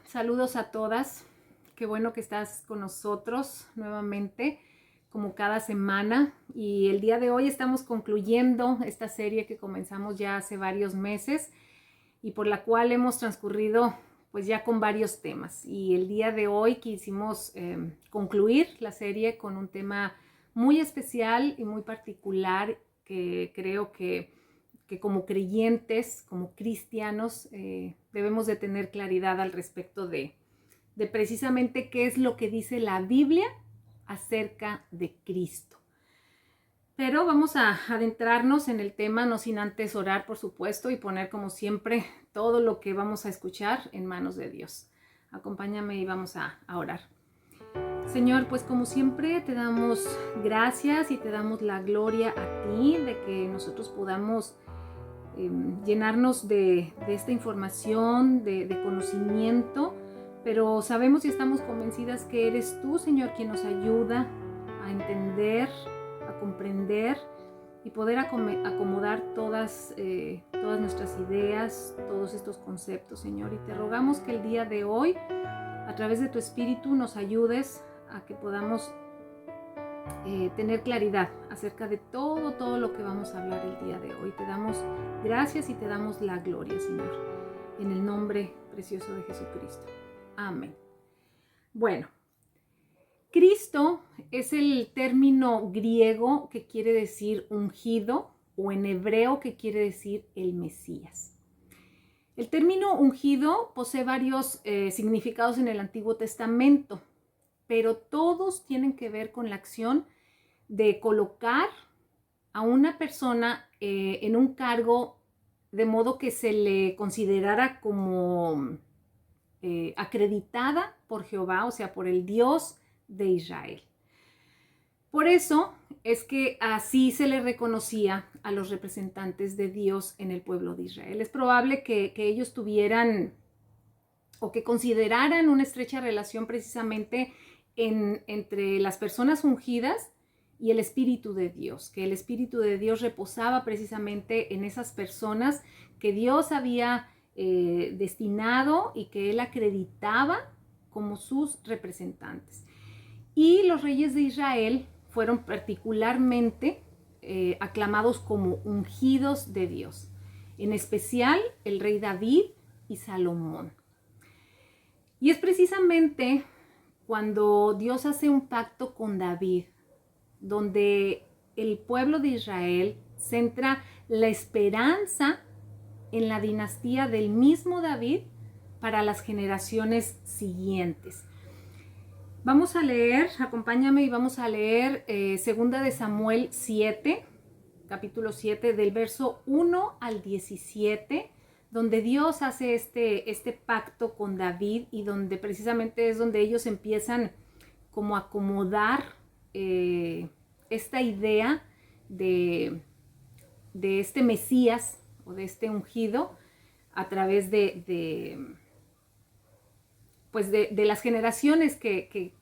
Saludos a todas. Qué bueno que estás con nosotros nuevamente, como cada semana. Y el día de hoy estamos concluyendo esta serie que comenzamos ya hace varios meses y por la cual hemos transcurrido pues ya con varios temas. Y el día de hoy quisimos concluir la serie con un tema muy especial y muy particular que creo que como creyentes, como cristianos, debemos de tener claridad al respecto de precisamente qué es lo que dice la Biblia acerca de Cristo. Pero vamos a adentrarnos en el tema, no sin antes orar, por supuesto, y poner como siempre todo lo que vamos a escuchar en manos de Dios. Acompáñame y vamos a orar. Señor, pues como siempre te damos gracias y te damos la gloria a ti de que nosotros podamos llenarnos de esta información, de conocimiento, pero sabemos y estamos convencidas que eres tú, Señor, quien nos ayuda a entender, a comprender y poder acomodar todas nuestras ideas, todos estos conceptos, Señor. Y te rogamos que el día de hoy, a través de tu Espíritu, nos ayudes a que podamos tener claridad acerca de todo lo que vamos a hablar el día de hoy. Te damos gracias y te damos la gloria, Señor, en el nombre precioso de Jesucristo. Amén. Bueno, Cristo es el término griego que quiere decir ungido o en hebreo que quiere decir el Mesías. El término ungido posee varios significados en el Antiguo Testamento, pero todos tienen que ver con la acción de colocar a una persona en un cargo de modo que se le considerara como acreditada por Jehová, o sea, por el Dios de Israel. Por eso es que así se le reconocía a los representantes de Dios en el pueblo de Israel. Es probable que ellos tuvieran o que consideraran una estrecha relación precisamente entre las personas ungidas y el Espíritu de Dios, que el Espíritu de Dios reposaba precisamente en esas personas que Dios había destinado y que Él acreditaba como sus representantes. Y los reyes de Israel fueron particularmente aclamados como ungidos de Dios, en especial el rey David y Salomón. Y es precisamente cuando Dios hace un pacto con David, donde el pueblo de Israel centra la esperanza en la dinastía del mismo David para las generaciones siguientes. Vamos a leer, acompáñame y vamos a leer 2 de Samuel 7, capítulo 7, del verso 1 al 17, donde Dios hace este pacto con David y donde precisamente es donde ellos empiezan como a acomodar esta idea de este Mesías o de este ungido a través de las generaciones que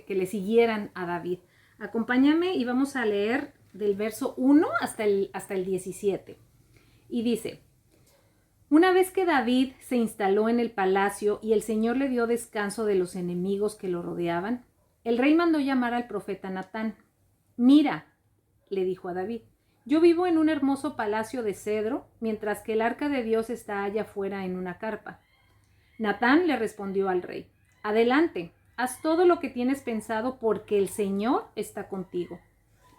le siguieran a David. Acompáñame y vamos a leer del verso 1 hasta el 17. Y dice: Una vez que David se instaló en el palacio y el Señor le dio descanso de los enemigos que lo rodeaban, el rey mandó llamar al profeta Natán. Mira, le dijo a David, yo vivo en un hermoso palacio de cedro, mientras que el arca de Dios está allá afuera en una carpa. Natán le respondió al rey, adelante, haz todo lo que tienes pensado porque el Señor está contigo.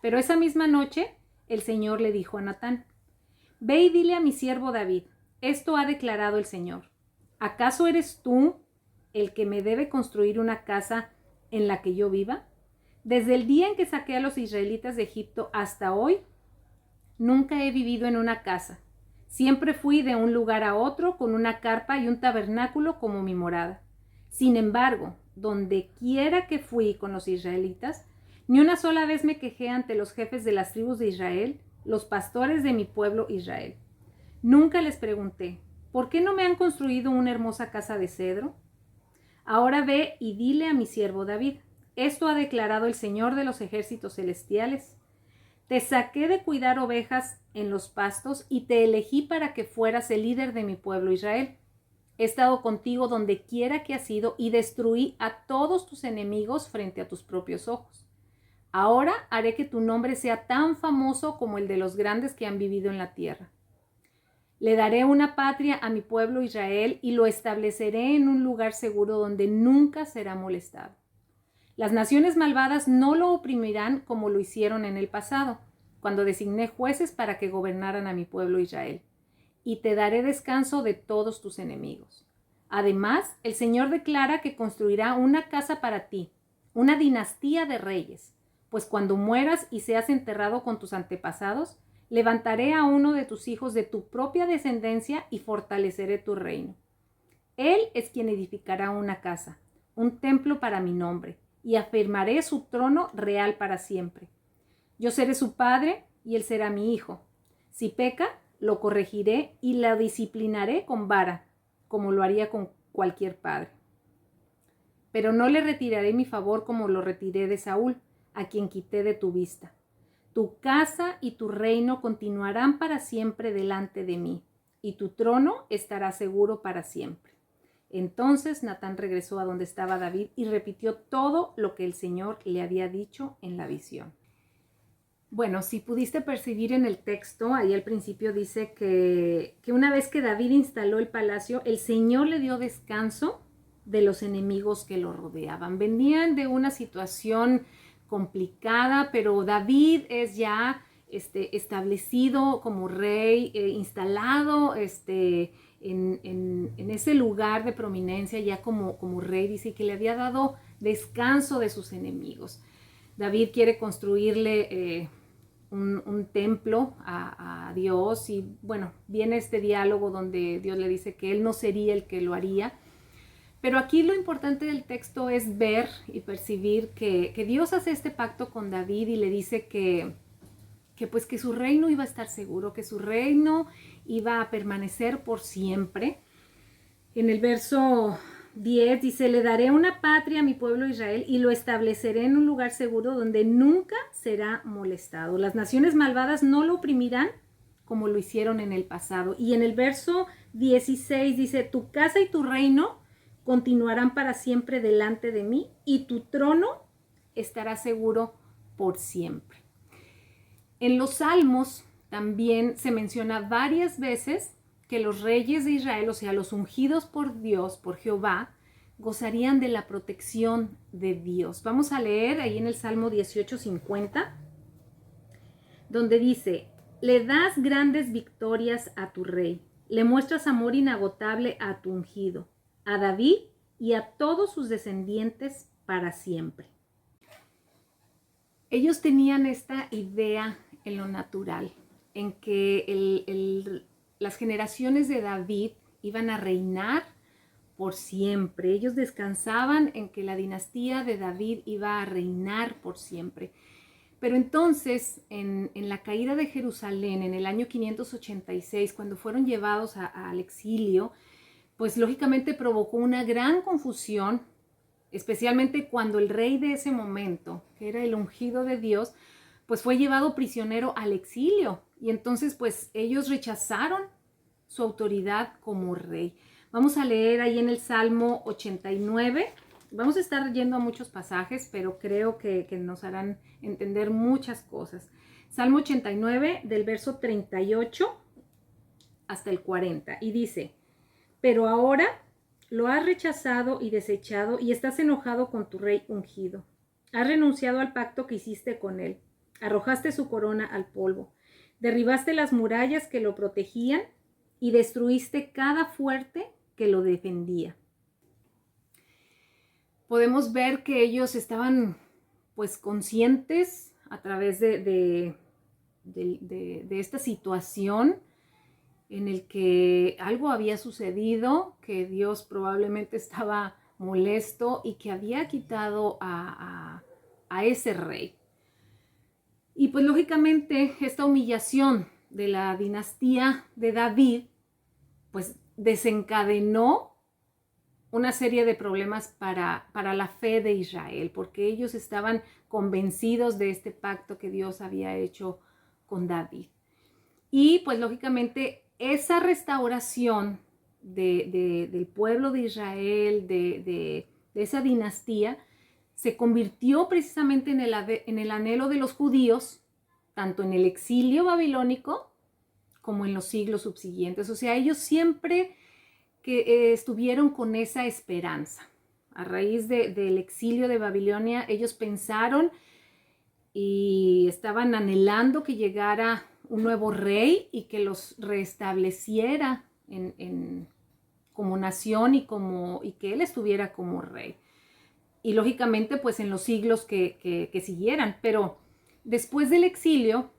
Pero esa misma noche el Señor le dijo a Natán, ve y dile a mi siervo David, esto ha declarado el Señor. ¿Acaso eres tú el que me debe construir una casa en la que yo viva? Desde el día en que saqué a los israelitas de Egipto hasta hoy, nunca he vivido en una casa. Siempre fui de un lugar a otro con una carpa y un tabernáculo como mi morada. Sin embargo, donde quiera que fui con los israelitas, ni una sola vez me quejé ante los jefes de las tribus de Israel, los pastores de mi pueblo Israel. Nunca les pregunté, ¿por qué no me han construido una hermosa casa de cedro? Ahora ve y dile a mi siervo David, esto ha declarado el Señor de los ejércitos celestiales. Te saqué de cuidar ovejas en los pastos y te elegí para que fueras el líder de mi pueblo Israel. He estado contigo donde quiera que has ido y destruí a todos tus enemigos frente a tus propios ojos. Ahora haré que tu nombre sea tan famoso como el de los grandes que han vivido en la tierra. Le daré una patria a mi pueblo Israel y lo estableceré en un lugar seguro donde nunca será molestado. Las naciones malvadas no lo oprimirán como lo hicieron en el pasado, cuando designé jueces para que gobernaran a mi pueblo Israel. Y te daré descanso de todos tus enemigos. Además, el Señor declara que construirá una casa para ti, una dinastía de reyes, pues cuando mueras y seas enterrado con tus antepasados, levantaré a uno de tus hijos de tu propia descendencia y fortaleceré tu reino. Él es quien edificará una casa, un templo para mi nombre, y afirmaré su trono real para siempre. Yo seré su padre y él será mi hijo. Si peca, lo corregiré y la disciplinaré con vara, como lo haría con cualquier padre. Pero no le retiraré mi favor como lo retiré de Saúl, a quien quité de tu vista. Tu casa y tu reino continuarán para siempre delante de mí, y tu trono estará seguro para siempre. Entonces Natán regresó a donde estaba David y repitió todo lo que el Señor le había dicho en la visión. Bueno, si pudiste percibir en el texto, ahí al principio dice que una vez que David instaló el palacio, el Señor le dio descanso de los enemigos que lo rodeaban. Venían de una situación complicada, pero David es ya establecido como rey, instalado en ese lugar de prominencia ya como rey. Dice que le había dado descanso de sus enemigos. David quiere construirle un templo a Dios y bueno, viene este diálogo donde Dios le dice que él no sería el que lo haría. Pero aquí lo importante del texto es ver y percibir que Dios hace este pacto con David y le dice que su reino iba a estar seguro, que su reino iba a permanecer por siempre. En el verso 10 dice, le daré una patria a mi pueblo Israel y lo estableceré en un lugar seguro donde nunca será molestado. Las naciones malvadas no lo oprimirán como lo hicieron en el pasado. Y en el verso 16 dice, tu casa y tu reino continuarán para siempre delante de mí y tu trono estará seguro por siempre. En los Salmos también se menciona varias veces que los reyes de Israel, o sea, los ungidos por Dios, por Jehová, gozarían de la protección de Dios. Vamos a leer ahí en el Salmo 18:50, donde dice, le das grandes victorias a tu rey, le muestras amor inagotable a tu ungido, a David y a todos sus descendientes para siempre. Ellos tenían esta idea en lo natural, en que las generaciones de David iban a reinar por siempre. Ellos descansaban en que la dinastía de David iba a reinar por siempre. Pero entonces, en la caída de Jerusalén, en el año 586, cuando fueron llevados al exilio, pues lógicamente provocó una gran confusión, especialmente cuando el rey de ese momento, que era el ungido de Dios, pues fue llevado prisionero al exilio. Y entonces, pues ellos rechazaron su autoridad como rey. Vamos a leer ahí en el Salmo 89. Vamos a estar yendo a muchos pasajes, pero creo que nos harán entender muchas cosas. Salmo 89, del verso 38 hasta el 40. Y dice, pero ahora lo has rechazado y desechado y estás enojado con tu rey ungido. Has renunciado al pacto que hiciste con él. Arrojaste su corona al polvo. Derribaste las murallas que lo protegían y destruiste cada fuerte que lo defendía. Podemos ver que ellos estaban pues conscientes a través de esta situación en el que algo había sucedido, que Dios probablemente estaba molesto y que había quitado a ese rey. Y pues lógicamente esta humillación de la dinastía de David pues desencadenó una serie de problemas para la fe de Israel, porque ellos estaban convencidos de este pacto que Dios había hecho con David. Y pues lógicamente esa restauración del pueblo de Israel, de esa dinastía, se convirtió precisamente en el anhelo de los judíos, tanto en el exilio babilónico como en los siglos subsiguientes. O sea, ellos siempre que estuvieron con esa esperanza. A raíz del exilio de Babilonia, ellos pensaron y estaban anhelando que llegara un nuevo rey y que los restableciera como nación y que él estuviera como rey. Y lógicamente, pues en los siglos que siguieran. Pero después del exilio,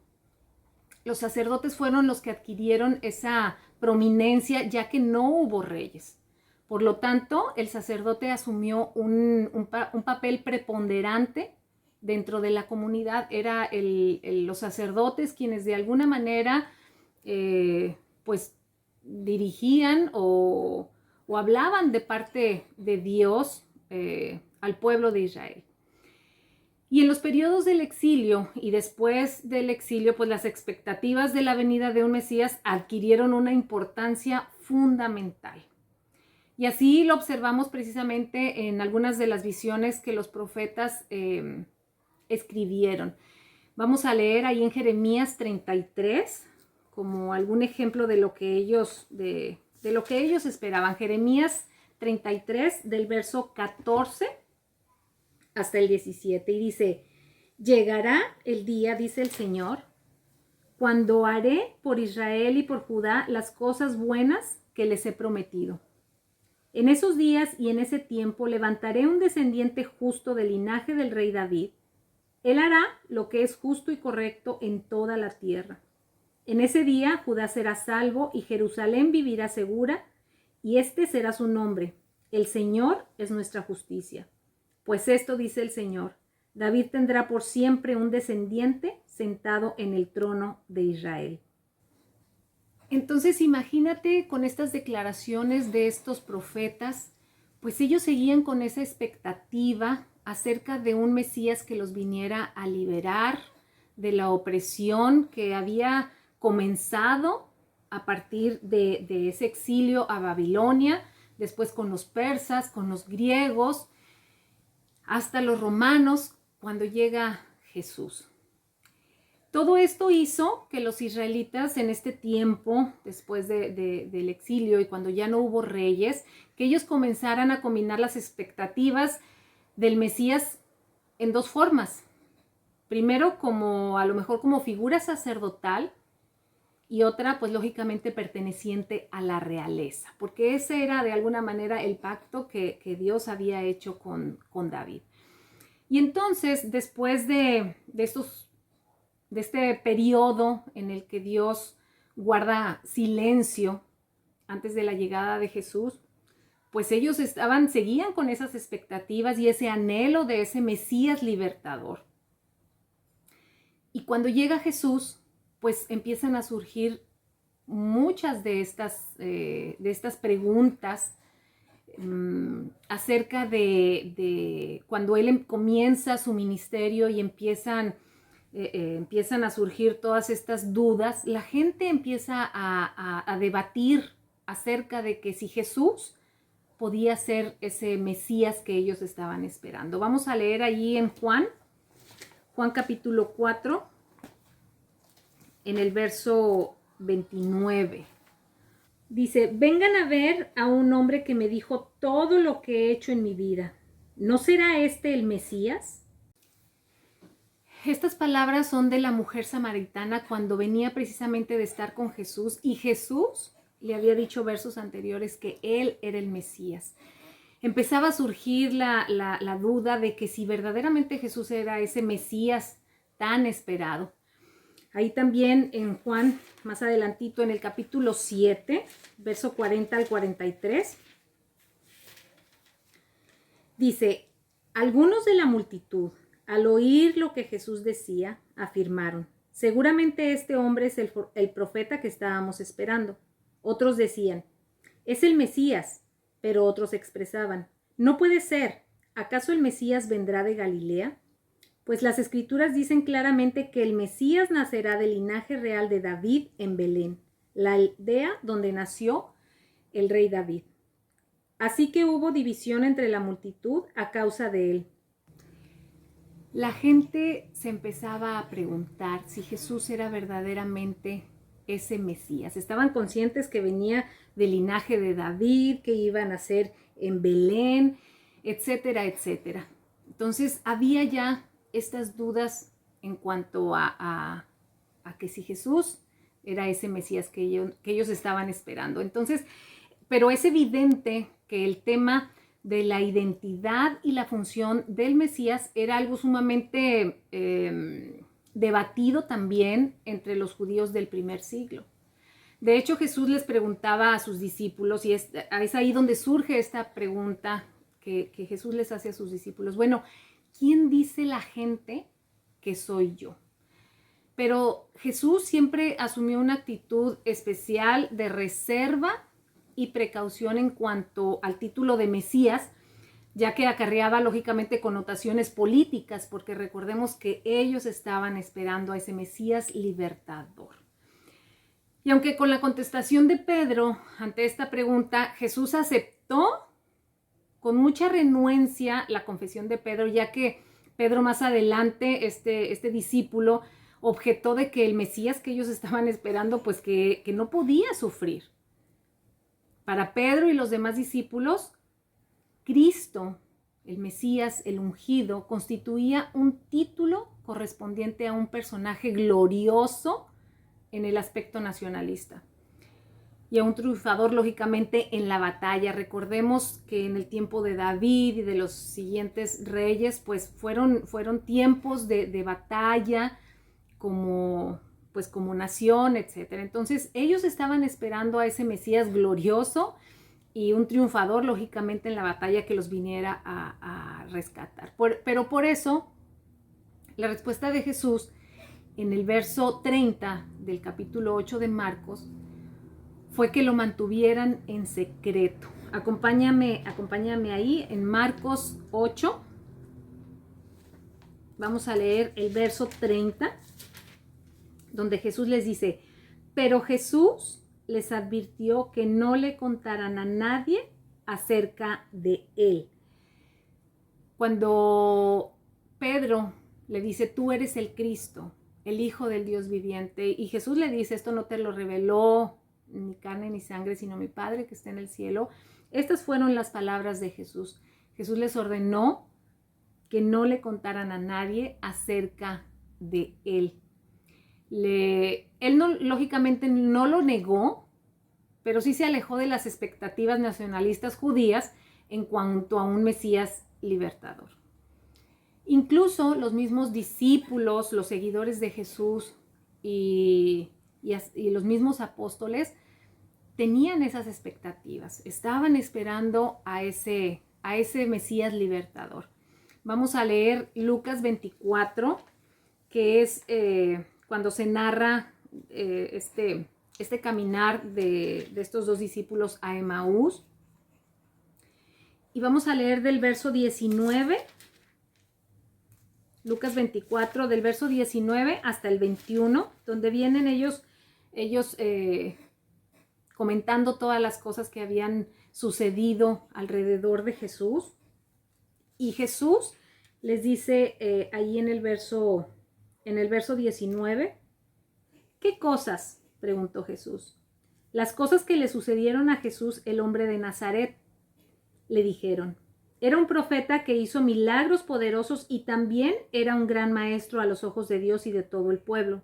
los sacerdotes fueron los que adquirieron esa prominencia, ya que no hubo reyes. Por lo tanto, el sacerdote asumió un papel preponderante dentro de la comunidad. Era los sacerdotes quienes de alguna manera pues dirigían o hablaban de parte de Dios al pueblo de Israel. Y en los periodos del exilio y después del exilio, pues las expectativas de la venida de un Mesías adquirieron una importancia fundamental. Y así lo observamos precisamente en algunas de las visiones que los profetas escribieron. Vamos a leer ahí en Jeremías 33 como algún ejemplo de lo que ellos esperaban. Jeremías 33 del verso 14 hasta el 17, y dice: llegará el día, dice el Señor, cuando haré por Israel y por Judá las cosas buenas que les he prometido. En esos días y en ese tiempo levantaré un descendiente justo del linaje del rey David. Él hará lo que es justo y correcto en toda la tierra. En ese día Judá será salvo y Jerusalén vivirá segura, y este será su nombre: el Señor es nuestra justicia. Pues esto dice el Señor: David tendrá por siempre un descendiente sentado en el trono de Israel. Entonces imagínate con estas declaraciones de estos profetas, pues ellos seguían con esa expectativa acerca de un Mesías que los viniera a liberar de la opresión que había comenzado a partir de ese exilio a Babilonia, después con los persas, con los griegos, hasta los romanos, cuando llega Jesús. Todo esto hizo que los israelitas en este tiempo, después del exilio y cuando ya no hubo reyes, que ellos comenzaran a combinar las expectativas del Mesías en dos formas. Primero, a lo mejor como figura sacerdotal, y otra, pues lógicamente perteneciente a la realeza, porque ese era de alguna manera el pacto que Dios había hecho con David. Y entonces, después de este periodo en el que Dios guarda silencio antes de la llegada de Jesús, pues ellos seguían con esas expectativas y ese anhelo de ese Mesías libertador. Y cuando llega Jesús, pues empiezan a surgir muchas de estas preguntas acerca de cuando él comienza su ministerio y empiezan a surgir todas estas dudas. La gente empieza a debatir acerca de que si Jesús podía ser ese Mesías que ellos estaban esperando. Vamos a leer allí en Juan capítulo 4, en el verso 29. Dice: vengan a ver a un hombre que me dijo todo lo que he hecho en mi vida. ¿No será este el Mesías? Estas palabras son de la mujer samaritana cuando venía precisamente de estar con Jesús, y Jesús le había dicho versos anteriores que él era el Mesías. Empezaba a surgir la duda de que si verdaderamente Jesús era ese Mesías tan esperado. Ahí también en Juan, más adelantito en el capítulo 7, verso 40 al 43, dice: algunos de la multitud, al oír lo que Jesús decía, afirmaron: seguramente este hombre es el profeta que estábamos esperando. Otros decían: es el Mesías. Pero otros expresaban: no puede ser. ¿Acaso el Mesías vendrá de Galilea? Pues las Escrituras dicen claramente que el Mesías nacerá del linaje real de David en Belén, la aldea donde nació el rey David. Así que hubo división entre la multitud a causa de él. La gente se empezaba a preguntar si Jesús era verdaderamente ese Mesías. Estaban conscientes que venía del linaje de David, que iba a nacer en Belén, etcétera, etcétera. Entonces había ya estas dudas en cuanto a que si Jesús era ese Mesías que ellos estaban esperando. Entonces, pero es evidente que el tema de la identidad y la función del Mesías era algo sumamente debatido también entre los judíos del primer siglo. De hecho, Jesús les preguntaba a sus discípulos, y es ahí donde surge esta pregunta que Jesús les hace a sus discípulos. Bueno, ¿quién dice la gente que soy yo? Pero Jesús siempre asumió una actitud especial de reserva y precaución en cuanto al título de Mesías, ya que acarreaba lógicamente connotaciones políticas, porque recordemos que ellos estaban esperando a ese Mesías libertador. Y aunque con la contestación de Pedro ante esta pregunta, Jesús aceptó con mucha renuencia la confesión de Pedro, ya que Pedro más adelante, este discípulo, objetó de que el Mesías que ellos estaban esperando, pues que no podía sufrir. Para Pedro y los demás discípulos, Cristo, el Mesías, el ungido, constituía un título correspondiente a un personaje glorioso en el aspecto nacionalista y a un triunfador, lógicamente, en la batalla. Recordemos que en el tiempo de David y de los siguientes reyes, pues fueron tiempos de batalla como nación, etcétera. Entonces, ellos estaban esperando a ese Mesías glorioso y un triunfador, lógicamente, en la batalla que los viniera a rescatar. Pero por eso, la respuesta de Jesús en el verso 30 del capítulo 8 de Marcos fue que lo mantuvieran en secreto. Acompáñame ahí en Marcos 8. Vamos a leer el verso 30, donde Jesús les dice: pero Jesús les advirtió que no le contaran a nadie acerca de él. Cuando Pedro le dice: tú eres el Cristo, el Hijo del Dios viviente, y Jesús le dice: esto no te lo reveló ni carne ni sangre, sino mi Padre que está en el cielo. Estas fueron las palabras de Jesús. Jesús les ordenó que no le contaran a nadie acerca de él. Él no, lógicamente no lo negó, pero sí se alejó de las expectativas nacionalistas judías en cuanto a un Mesías libertador. Incluso los mismos discípulos, los seguidores de Jesús y los mismos apóstoles tenían esas expectativas, estaban esperando a ese Mesías libertador. Vamos a leer Lucas 24, que es cuando se narra este caminar de estos dos discípulos a Emaús. Y vamos a leer del verso 19, Lucas 24, del verso 19 hasta el 21, donde vienen ellos comentando todas las cosas que habían sucedido alrededor de Jesús. Y Jesús les dice ahí en el verso 19, ¿qué cosas?, preguntó Jesús. Las cosas que le sucedieron a Jesús, el hombre de Nazaret, le dijeron. Era un profeta que hizo milagros poderosos y también era un gran maestro a los ojos de Dios y de todo el pueblo.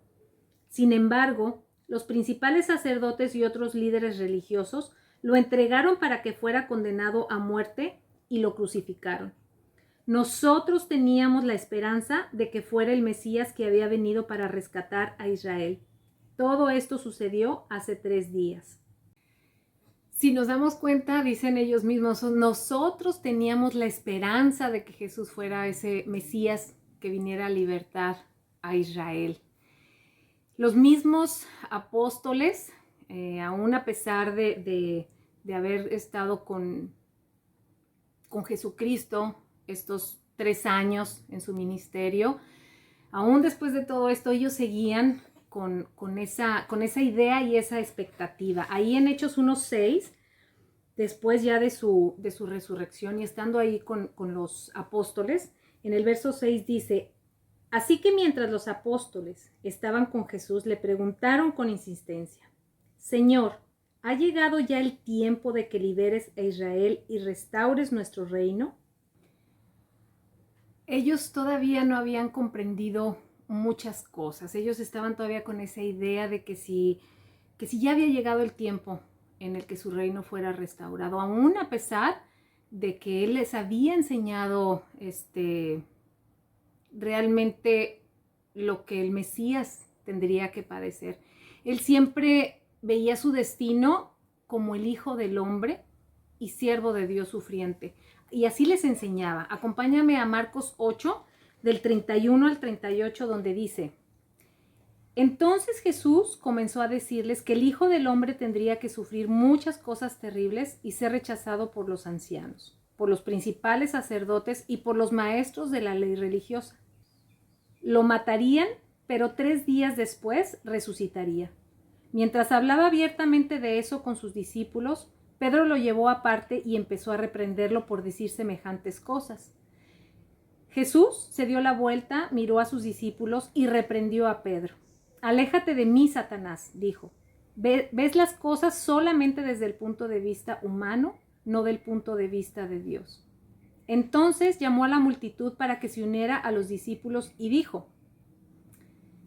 Sin embargo, los principales sacerdotes y otros líderes religiosos lo entregaron para que fuera condenado a muerte y lo crucificaron. Nosotros teníamos la esperanza de que fuera el Mesías que había venido para rescatar a Israel. Todo esto sucedió hace 3 días. Si nos damos cuenta, dicen ellos mismos, nosotros teníamos la esperanza de que Jesús fuera ese Mesías que viniera a libertar a Israel. Los mismos apóstoles, aún a pesar de haber estado con Jesucristo estos 3 años en su ministerio, aún después de todo esto, ellos seguían con esa idea y esa expectativa. Ahí en Hechos 1:6 después ya de su resurrección y estando ahí con los apóstoles, en el verso 6 dice, así que mientras los apóstoles estaban con Jesús, le preguntaron con insistencia, Señor, ¿ha llegado ya el tiempo de que liberes a Israel y restaures nuestro reino? Ellos todavía no habían comprendido muchas cosas. Ellos estaban todavía con esa idea de que si ya había llegado el tiempo en el que su reino fuera restaurado, aún a pesar de que Él les había enseñado realmente lo que el Mesías tendría que padecer. Él siempre veía su destino como el Hijo del Hombre y siervo de Dios sufriente. Y así les enseñaba. Acompáñame a Marcos 8, del 31 al 38, donde dice, entonces Jesús comenzó a decirles que el Hijo del Hombre tendría que sufrir muchas cosas terribles y ser rechazado por los ancianos, por los principales sacerdotes y por los maestros de la ley religiosa. Lo matarían, pero 3 días después resucitaría. Mientras hablaba abiertamente de eso con sus discípulos, Pedro lo llevó aparte y empezó a reprenderlo por decir semejantes cosas. Jesús se dio la vuelta, miró a sus discípulos y reprendió a Pedro. Aléjate de mí, Satanás, dijo. Ves las cosas solamente desde el punto de vista humano, no del punto de vista de Dios. Entonces llamó a la multitud para que se uniera a los discípulos y dijo,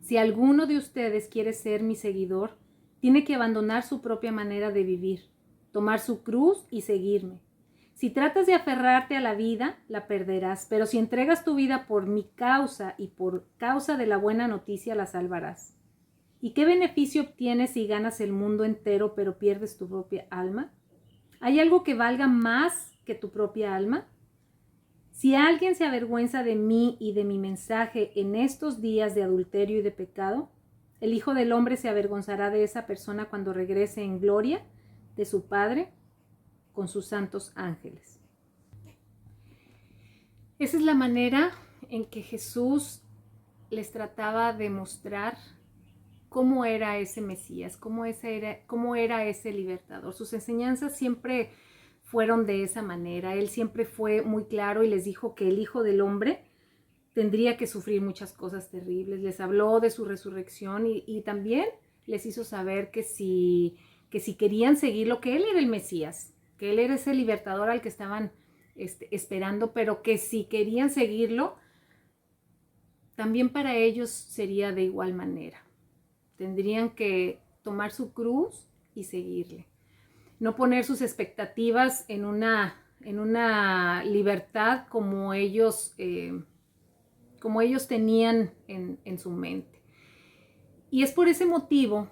si alguno de ustedes quiere ser mi seguidor, tiene que abandonar su propia manera de vivir, tomar su cruz y seguirme. Si tratas de aferrarte a la vida, la perderás, pero si entregas tu vida por mi causa y por causa de la buena noticia, la salvarás. ¿Y qué beneficio obtienes si ganas el mundo entero pero pierdes tu propia alma? ¿Hay algo que valga más que tu propia alma? Si alguien se avergüenza de mí y de mi mensaje en estos días de adulterio y de pecado, el Hijo del Hombre se avergonzará de esa persona cuando regrese en gloria de su Padre con sus santos ángeles. Esa es la manera en que Jesús les trataba de mostrar cómo era ese Mesías, cómo era ese libertador. Sus enseñanzas siempre fueron de esa manera. Él siempre fue muy claro y les dijo que el Hijo del Hombre tendría que sufrir muchas cosas terribles. Les habló de su resurrección y también les hizo saber que si querían seguirlo, que Él era el Mesías, que Él era ese libertador al que estaban esperando, pero que si querían seguirlo, también para ellos sería de igual manera. Tendrían que tomar su cruz y seguirle. No poner sus expectativas en una libertad como ellos tenían en su mente. Y es por ese motivo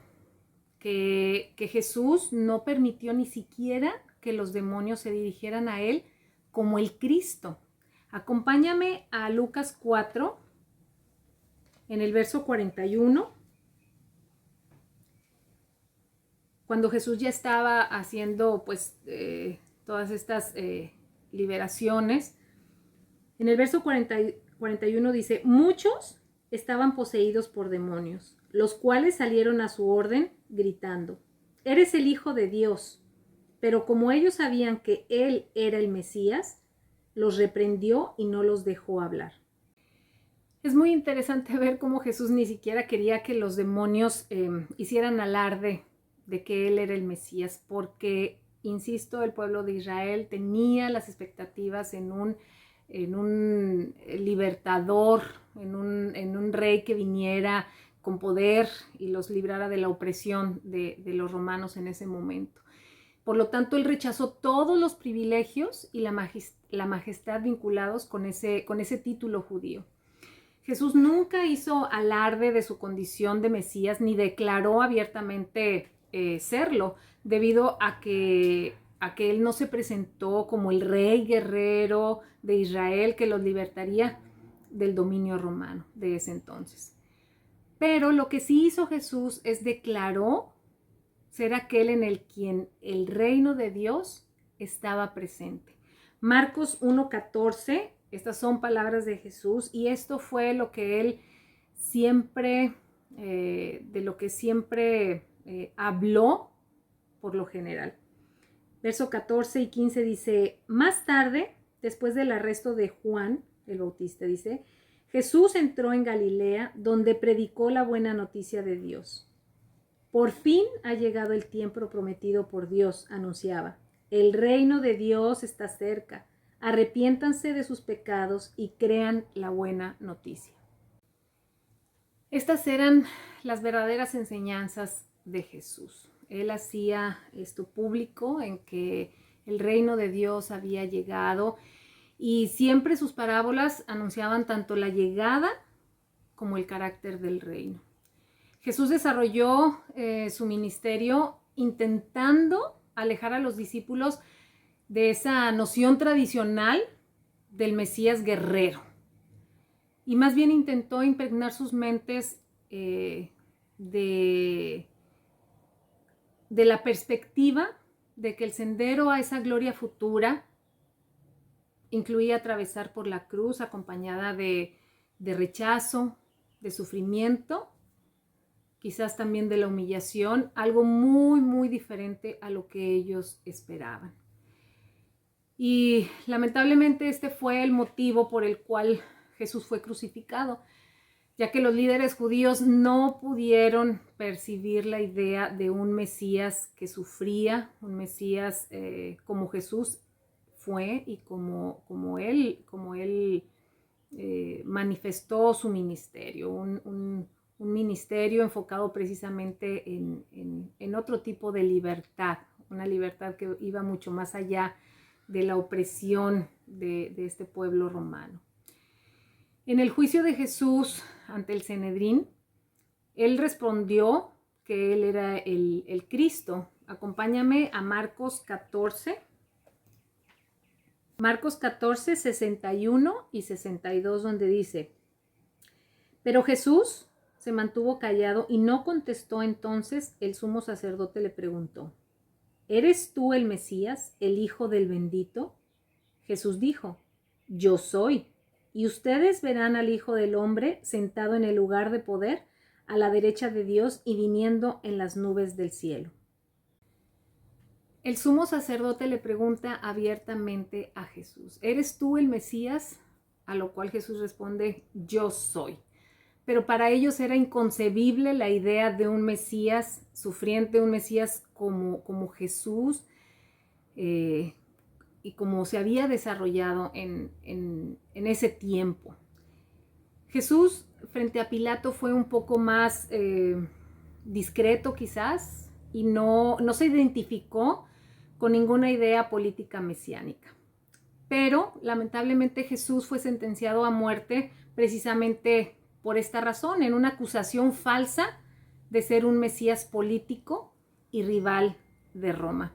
que Jesús no permitió ni siquiera que los demonios se dirigieran a Él como el Cristo. Acompáñame a Lucas 4, en el verso 41. Cuando Jesús ya estaba haciendo todas estas liberaciones, en el verso 41 dice, muchos estaban poseídos por demonios, los cuales salieron a su orden gritando, eres el Hijo de Dios. Pero como ellos sabían que Él era el Mesías, los reprendió y no los dejó hablar. Es muy interesante ver cómo Jesús ni siquiera quería que los demonios hicieran alarde de que Él era el Mesías, porque, insisto, el pueblo de Israel tenía las expectativas en un libertador, en un rey que viniera con poder y los librara de la opresión de los romanos en ese momento. Por lo tanto, Él rechazó todos los privilegios y la majestad vinculados con ese título judío. Jesús nunca hizo alarde de su condición de Mesías ni declaró abiertamente serlo, debido a que Él no se presentó como el rey guerrero de Israel que los libertaría del dominio romano de ese entonces. Pero lo que sí hizo Jesús es declaró ser aquel en el quien el reino de Dios estaba presente. Marcos 1:14, estas son palabras de Jesús y esto fue lo que Él siempre, habló por lo general. verso 14 y 15 dice, más tarde, después del arresto de Juan el Bautista, dice, Jesús entró en Galilea, donde predicó la buena noticia de Dios. Por fin ha llegado el tiempo prometido por Dios, anunciaba. El reino de Dios está cerca. Arrepiéntanse de sus pecados y crean la buena noticia. Estas eran las verdaderas enseñanzas de Jesús. Él hacía esto público en que el reino de Dios había llegado y siempre sus parábolas anunciaban tanto la llegada como el carácter del reino. Jesús desarrolló su ministerio intentando alejar a los discípulos de esa noción tradicional del Mesías guerrero. Y más bien intentó impregnar sus mentes de la perspectiva de que el sendero a esa gloria futura incluía atravesar por la cruz acompañada de rechazo, de sufrimiento, quizás también de la humillación, algo muy, muy diferente a lo que ellos esperaban. Y lamentablemente este fue el motivo por el cual Jesús fue crucificado, ya que los líderes judíos no pudieron percibir la idea de un Mesías que sufría, un Mesías como Jesús fue y como él manifestó su ministerio, un ministerio enfocado precisamente en otro tipo de libertad, una libertad que iba mucho más allá de la opresión de este pueblo romano. En el juicio de Jesús ante el Sanedrín, él respondió que él era el Cristo. Acompáñame a Marcos 14. Marcos 14, 61 y 62, donde dice, pero Jesús se mantuvo callado y no contestó. Entonces el sumo sacerdote le preguntó, ¿eres tú el Mesías, el Hijo del Bendito? Jesús dijo, yo soy. Y ustedes verán al Hijo del Hombre sentado en el lugar de poder, a la derecha de Dios y viniendo en las nubes del cielo. El sumo sacerdote le pregunta abiertamente a Jesús, ¿eres tú el Mesías? A lo cual Jesús responde, yo soy. Pero para ellos era inconcebible la idea de un Mesías sufriente, un Mesías como Jesús, y como se había desarrollado en ese tiempo. Jesús frente a Pilato fue un poco más discreto quizás y no se identificó con ninguna idea política mesiánica. Pero lamentablemente Jesús fue sentenciado a muerte precisamente por esta razón, en una acusación falsa de ser un Mesías político y rival de Roma.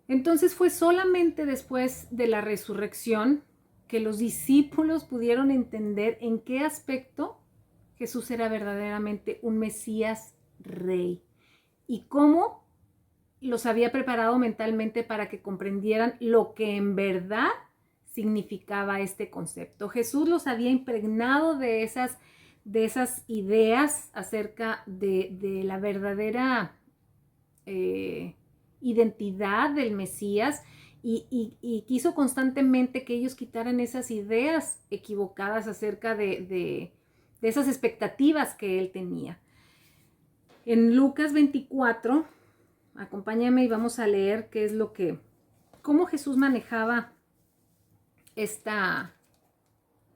Entonces fue solamente después de la resurrección que los discípulos pudieron entender en qué aspecto Jesús era verdaderamente un Mesías rey y cómo los había preparado mentalmente para que comprendieran lo que en verdad significaba este concepto. Jesús los había impregnado de esas ideas acerca de la verdadera identidad del Mesías y quiso constantemente que ellos quitaran esas ideas equivocadas acerca de esas expectativas que él tenía. En Lucas 24, acompáñame y vamos a leer cómo Jesús manejaba esta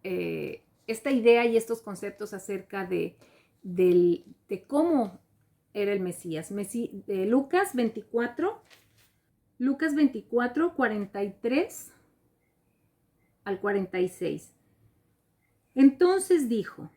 idea y estos conceptos acerca de cómo era el Mesías. Lucas 24, 43 al 46. Entonces dijo,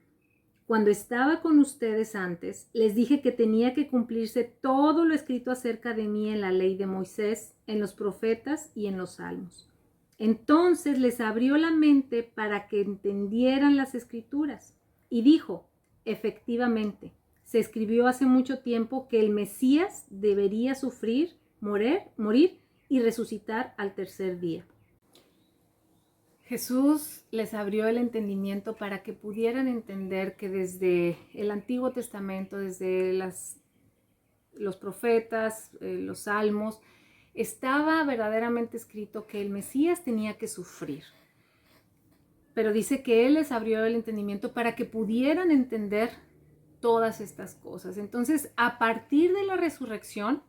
cuando estaba con ustedes antes, les dije que tenía que cumplirse todo lo escrito acerca de mí en la ley de Moisés, en los profetas y en los salmos. Entonces les abrió la mente para que entendieran las escrituras y dijo, efectivamente, se escribió hace mucho tiempo que el Mesías debería sufrir, morir y resucitar al tercer día. Jesús les abrió el entendimiento para que pudieran entender que desde el Antiguo Testamento, desde los profetas, los salmos, estaba verdaderamente escrito que el Mesías tenía que sufrir. Pero dice que Él les abrió el entendimiento para que pudieran entender todas estas cosas. Entonces, a partir de la resurrección,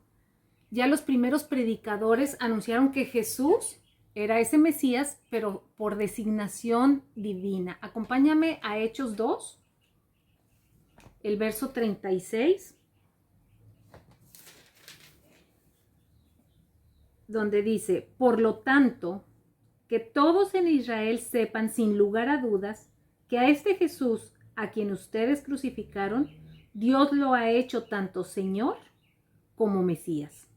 ya los primeros predicadores anunciaron que Jesús era ese Mesías, pero por designación divina. Acompáñame a Hechos 2, el verso 36, donde dice: por lo tanto, que todos en Israel sepan sin lugar a dudas que a este Jesús, a quien ustedes crucificaron, Dios lo ha hecho tanto Señor como Mesías.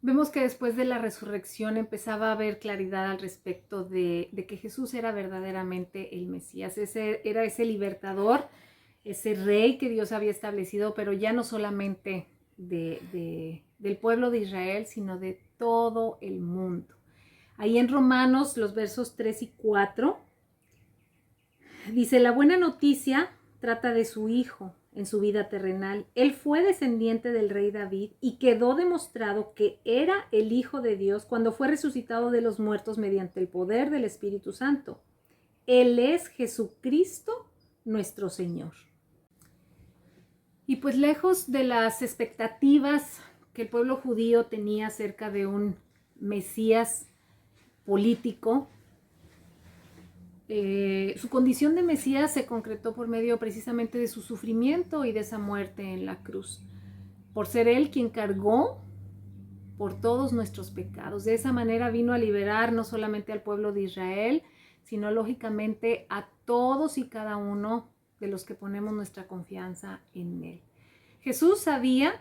Vemos que después de la resurrección empezaba a haber claridad al respecto de que Jesús era verdaderamente el Mesías. Era ese libertador, ese rey que Dios había establecido, pero ya no solamente del pueblo de Israel, sino de todo el mundo. Ahí en Romanos, los versos 3 y 4, dice: la buena noticia trata de su hijo en su vida terrenal. Él fue descendiente del rey David y quedó demostrado que era el Hijo de Dios cuando fue resucitado de los muertos mediante el poder del Espíritu Santo. Él es Jesucristo nuestro Señor. Y pues lejos de las expectativas que el pueblo judío tenía acerca de un Mesías político, su condición de Mesías se concretó por medio precisamente de su sufrimiento y de esa muerte en la cruz, por ser Él quien cargó por todos nuestros pecados. De esa manera vino a liberar no solamente al pueblo de Israel, sino lógicamente a todos y cada uno de los que ponemos nuestra confianza en Él. Jesús sabía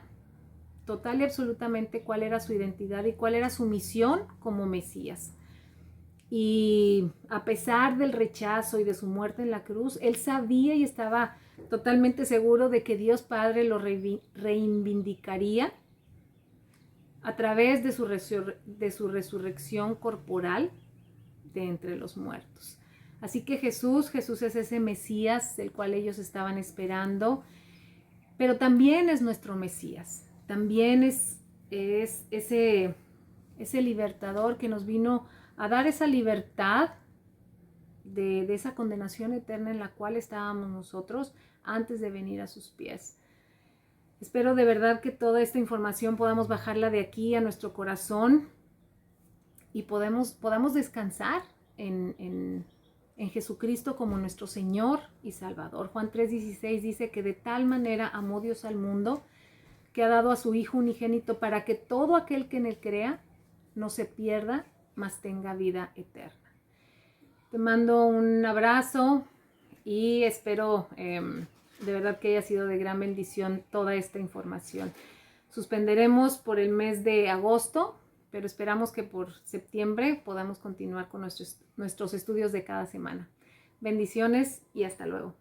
total y absolutamente cuál era su identidad y cuál era su misión como Mesías. Y a pesar del rechazo y de su muerte en la cruz, Él sabía y estaba totalmente seguro de que Dios Padre lo reivindicaría a través de su resurrección corporal de entre los muertos. Así que Jesús es ese Mesías del cual ellos estaban esperando, pero también es nuestro Mesías. También es ese libertador que nos vino a dar esa libertad de esa condenación eterna en la cual estábamos nosotros antes de venir a sus pies. Espero de verdad que toda esta información podamos bajarla de aquí a nuestro corazón y podamos descansar en Jesucristo como nuestro Señor y Salvador. Juan 3:16 dice que de tal manera amó Dios al mundo que ha dado a su Hijo unigénito para que todo aquel que en Él crea no se pierda, mas tenga vida eterna. Te mando un abrazo y espero de verdad que haya sido de gran bendición toda esta información. Suspenderemos por el mes de agosto, pero esperamos que por septiembre podamos continuar con nuestros estudios de cada semana. Bendiciones y hasta luego.